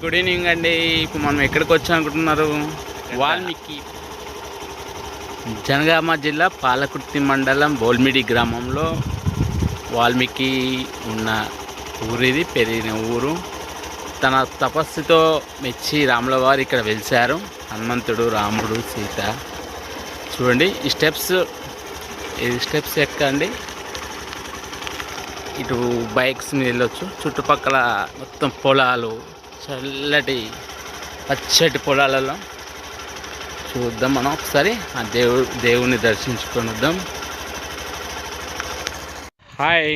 Good evening అండి. ఇప్పుడు మనం ఎక్కడికి వచ్చాం అనుకుంటున్నారు? వాల్మీకి జనగామ జిల్లా పాలకుర్తి మండలం బోల్మిడి గ్రామంలో వాల్మీకి ఉన్న ఊరిది, పెరిగిన ఊరు. తన తపస్సుతో మెచ్చి రాముల వారు ఇక్కడ వెలిశారు. హనుమంతుడు, రాముడు, సీత. చూడండి ఈ స్టెప్స్ ఎక్కండి. ఇటు బైక్స్ మీద వెళ్ళొచ్చు. చుట్టుపక్కల మొత్తం పొలాలు, చల్లటి పచ్చటి పొలాలలో చూద్దాం. మనం ఒకసారి ఆ దేవుని దర్శించుకొని వద్దాం. హాయ్,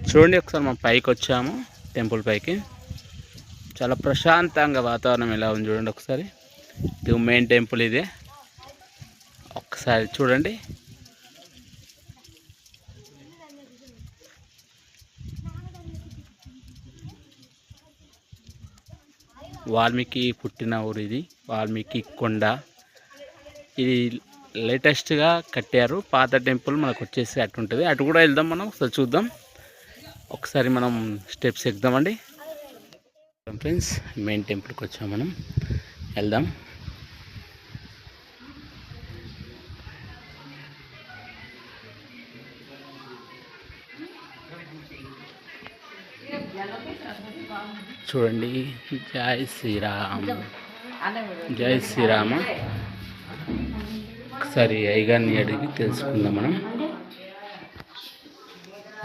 చూడండి ఒకసారి మనం పైకి వచ్చాము, టెంపుల్ పైకి. చాలా ప్రశాంతంగా వాతావరణం ఎలా ఉంది చూడండి ఒకసారి. ఇది మెయిన్ టెంపుల్ ఇదే. ఒకసారి చూడండి. వాల్మీకి పుట్టిన ఊరు ఇది, వాల్మీకి కొండ. ఇది లేటెస్ట్గా కట్టారు. పాత టెంపుల్ మనకు వచ్చేసి అటు ఉంటుంది. అటు కూడా వెళ్దాం మనం, ఒకసారి చూద్దాం. ఒకసారి మనం స్టెప్స్ ఎక్కుదామండి ఫ్రెండ్స్. మెయిన్ టెంపుల్కి వచ్చాం మనం, వెళ్దాం. చూడండి. జై శ్రీరామ్, జై శ్రీరామ. ఒకసారి అయ్యగారిని అడిగి తెలుసుకుందాం మనం.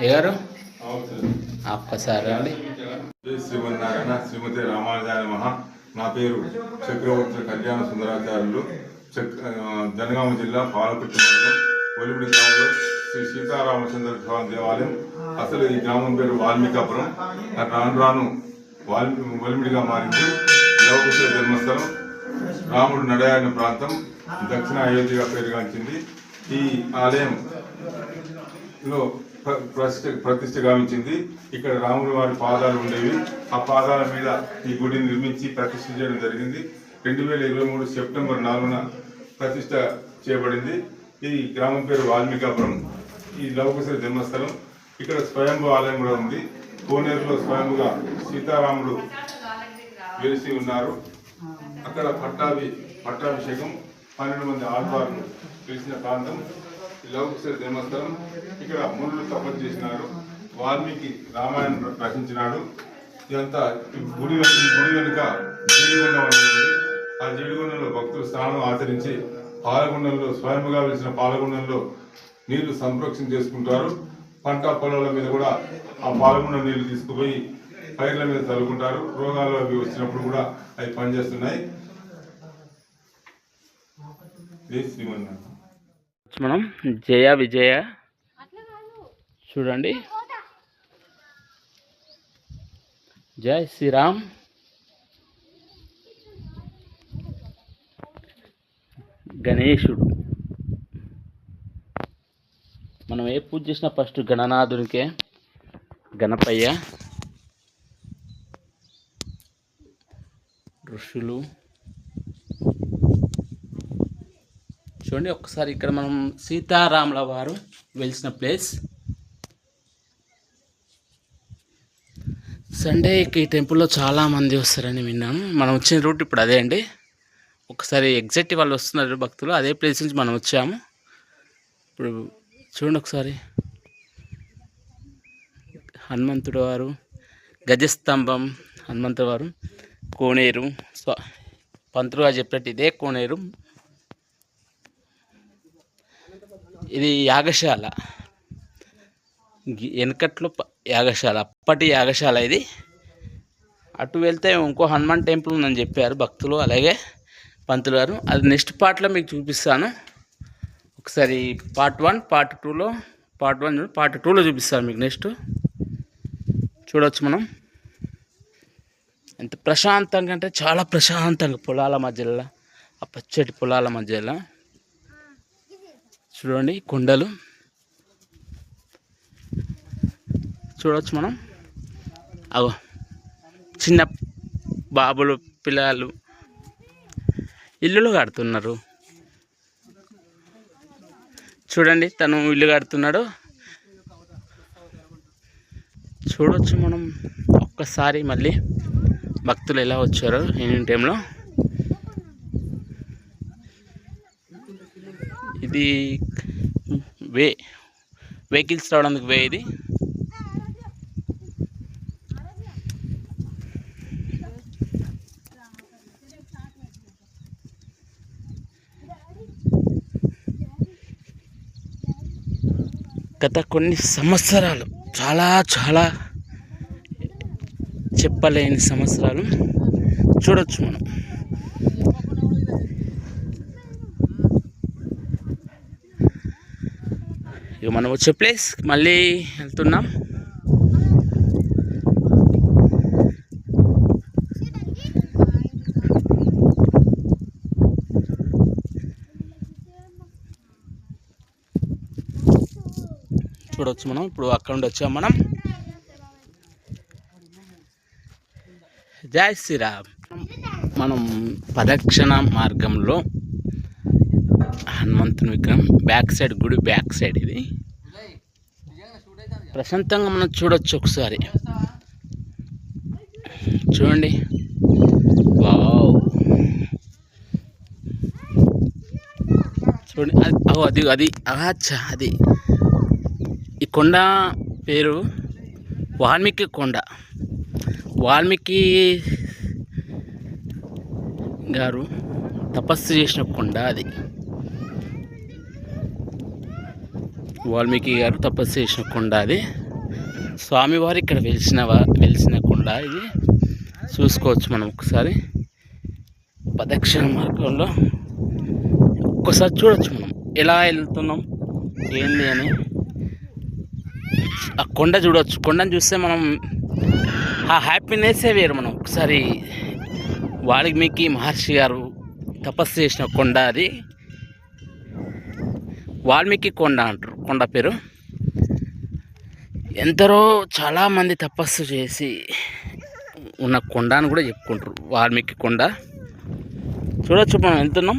అయ్యారు ఒక్కసారి అండి. జై శ్రీమన్నారాయణ. శ్రీమతి రామానుజాయ నమః. నా పేరు చక్రవర్తి కళ్యాణ సుందరాచార్యులు. జనగామ జిల్లా పాలకుర్తి మండలం ఒలిమిడి గ్రామంలో శ్రీ సీతారామచంద్ర స్వామి దేవాలయం. అసలు ఈ గ్రామం పేరు వాల్మీకాపురం. రాను రాను ఒలిమిడిగా మారింది. లవకుశ జన్మస్థలం, రాముడు నడయాడిన ప్రాంతం, దక్షిణ అయోధ్యగా పేరుగాంచింది. ఈ ఆలయంలో ప్రతిష్ఠ గావించింది. ఇక్కడ రాముడి వారి పాదాలు ఉండేవి. ఆ పాదాల మీద ఈ గుడిని నిర్మించి ప్రతిష్ఠ చేయడం జరిగింది. 2023 సెప్టెంబర్ 4న ప్రతిష్ఠ చేయబడింది. ఈ గ్రామం పేరు వాల్మీకాపురం. ఈ లవకుశ జన్మస్థలం. ఇక్కడ స్వయంభూ ఆలయం కూడా ఉంది. కోనేరులో స్వయంగా సీతారాముడు వెలిసి ఉన్నారు. అక్కడ పట్టాభిషేకం 12 మంది ఆళ్వార్లు వెలిసిన ప్రాంతం లవకుశ జన్మస్థలం. ఇక్కడ మునులు తపస్సు చేసినారు. వాల్మీకి రామాయణం రచించినాడు. ఇదంతా గుడి వెనుక జీడిగుండం ఉంది. ఆ జీడిగుండంలో భక్తులు స్నానం ఆచరించి పాలగుండంలో స్వయంగా వెలిసిన పాలగుండంలో నీళ్లు సంరక్షణ చేసుకుంటారు. పంట పొలాల మీద కూడా ఆ పాలగుండం నీళ్లు తీసుకుపోయి పైర్ల మీద చల్లుకుంటారు. రోగాలు అవి వచ్చినప్పుడు కూడా అవి పనిచేస్తున్నాయి. మనం జయ విజయ చూడండి. జై శ్రీరామ్. గణేశుడు. మనం ఏ పూజ చేసినా ఫస్ట్ గణనాథునికే, గణపయ్య, ఋషులు. చూడండి ఒక్కసారి ఇక్కడ మనం సీతారాముల వారు వెలిసిన ప్లేస్. సండేకి ఈ టెంపుల్లో చాలామంది వస్తారని విన్నాను. మనం వచ్చిన రూట్ ఇప్పుడు అదే అండి. ఒకసారి ఎగ్జాక్ట్ వాళ్ళు వస్తున్నారు భక్తులు. అదే ప్లేస్ నుంచి మనం వచ్చాము. ఇప్పుడు చూడండి ఒకసారి. హనుమంతుడు వారు, గజస్తంభం, హనుమంతుడు వారు, కోనేరు. పంతులుగా చెప్పినట్టు ఇదే కోనేరు. ఇది యాగశాల, వెనకట్లో యాగశాల, అప్పటి యాగశాల ఇది. అటు వెళ్తే ఇంకో హనుమాన్ టెంపుల్ ఉందని చెప్పారు భక్తులు, అలాగే పంతులు గారు. అది నెక్స్ట్ పార్ట్లో మీకు చూపిస్తాను. ఒకసారి పార్ట్ 1, పార్ట్ 2లో చూపిస్తాను మీకు. నెక్స్ట్ చూడవచ్చు మనం. ఎంత ప్రశాంతంగా అంటే చాలా ప్రశాంతంగా, పొలాల మధ్యలో, ఆ పచ్చటి పొలాల మధ్యలో చూడండి. కొండలు చూడవచ్చు మనం. అగో చిన్న బాబులు, పిల్లలు ఇల్లులు కడుతున్నారు. చూడండి, తను ఇల్లు కడుతున్నాడు. చూడొచ్చు మనం ఒక్కసారి మళ్ళీ భక్తులు ఎలా వచ్చారో ఈవినింగ్ టైంలో. ఇది వెహికల్స్ రావడానికి వే ఇది. గత కొన్ని సంవత్సరాలు చాలా చెప్పలేని సంవత్సరాలు చూడొచ్చు మనం. ఇక మనం వచ్చే ప్లేస్ మళ్ళీ వెళ్తున్నాం. చూడవచ్చు మనం. ఇప్పుడు అక్కడ నుండి వచ్చాం మనం. జై శ్రీరామ్. మనం ప్రదక్షిణ మార్గంలో హనుమంతుని విగ్రహం బ్యాక్ సైడ్, గుడి బ్యాక్ సైడ్ ఇది ప్రశాంతంగా మనం చూడొచ్చు. ఒకసారి చూడండి. వావ్, చూడండి. అది అచ్చా, అది ఈ కొండ పేరు వాల్మీకి కొండ. వాల్మీకి గారు తపస్సు చేసిన కొండ అది. వాల్మీకి గారు తపస్సు చేసిన కొండ అది. స్వామివారు ఇక్కడ వెలిసిన కొండ ఇది. చూసుకోవచ్చు మనం ఒకసారి ప్రదక్షిణ మార్గంలో. ఒక్కసారి చూడొచ్చు మనం ఎలా వెళ్తున్నాం ఏంది అని. ఆ కొండ చూడవచ్చు. కొండను చూస్తే మనం ఆ హ్యాపీనెస్సే వేరు. మనం ఒకసారి వాల్మీకి మహర్షి గారు తపస్సు చేసిన కొండ అది. వాల్మీకి కొండ అంటారు కొండ పేరు. ఎందరో చాలామంది తపస్సు చేసి ఉన్న కొండ అని కూడా చెప్పుకుంటారు వాల్మీకి కొండ. చూడొచ్చు మనం వెళ్తున్నాం.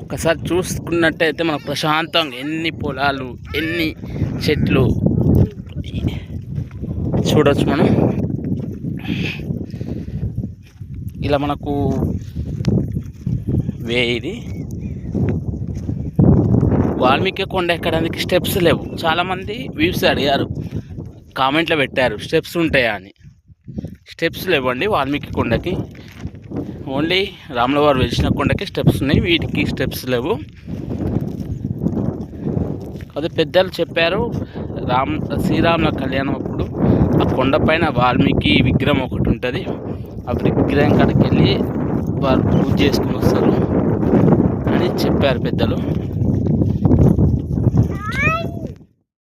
ఒక్కసారి చూసుకున్నట్టయితే మనకు ప్రశాంతంగా ఎన్ని పొలాలు, ఎన్ని చెట్లు చూడొచ్చు మనం. ఇలా మనకు వే ఇది. వాల్మీకి కొండ ఎక్కడానికి స్టెప్స్ లేవు. చాలామంది వ్యూస్ అడిగారు, కామెంట్లో పెట్టారు స్టెప్స్ ఉంటాయా అని. స్టెప్స్ లేవండి వాల్మీకి కొండకి. ఓన్లీ రాముల వారు వెలిసిన కొండకి స్టెప్స్ ఉన్నాయి, వీటికి స్టెప్స్ లేవు. అదే పెద్దలు చెప్పారు, శ్రీరాముల కళ్యాణం అప్పుడు ఆ కొండపైన వాల్మీకి విగ్రహం ఒకటి ఉంటుంది. ఆ విగ్రహం కాడికి వెళ్ళి వారు పూజ చేసుకుని వస్తారు అని చెప్పారు పెద్దలు.